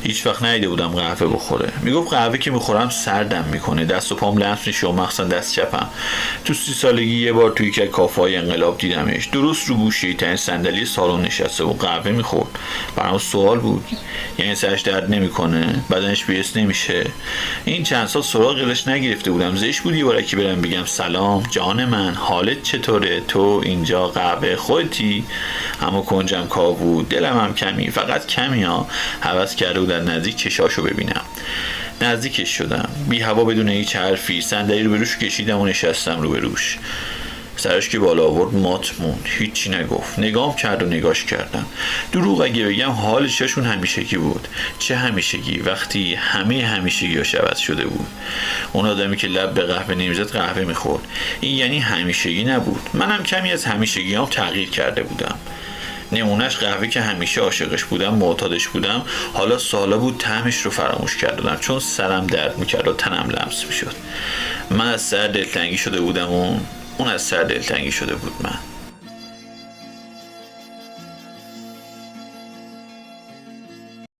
هیچ وقت ندیده بودم قهوه بخوره. میگفت قهوه که میخورم سردم میکنه، دست و پام لمس میشه و مخصوصا دست چپم. تو 30 سالگی یه بار توی یک کافه‌های انقلاب دیدمش، درست رو گوشه ترین صندلی سالن نشسته و قهوه میخورد. برام سوال بود، یعنی سرش درد نمیکنه، بدنش بی‌حس نمیشه؟ این چند سال سراغش نگرفته بودم. زشت بود یه بارکی برم بگم سلام جان من، حالت چطوره؟ تو اینجا قهوه خودتی؟ اما کنجم کاو بود، دلم هم کمی، فقط کمی ها، هوس کرده بود از نزدیک چشاشو ببینم. نزدیکش شدم، بی هوا بدون هیچ حرفی صندلی رو به روش کشیدم و نشستم رو به روش. سرش که بالا آورد مات موند، هیچی نگفت. نگام کرد و نگاش کردم. دروغ اگه بگم حال چشون همیشگی بود. چه همیشگی وقتی همه همیشگی‌هاش عوض شده بود. اون آدمی که لب به قهوه نمیزد قهوه میخورد، این یعنی همیشگی نبود. منم کمی از همیشگیام تغییر کرده بودم. نمونهش قهوه که همیشه عاشقش بودم، معتادش بودم، حالا سالا بود طعمش رو فراموش کردم چون سرم درد میکرد و تنم لمس میشد. من از سر دلتنگی شده بودم و اون از سر دلتنگی شده بود من.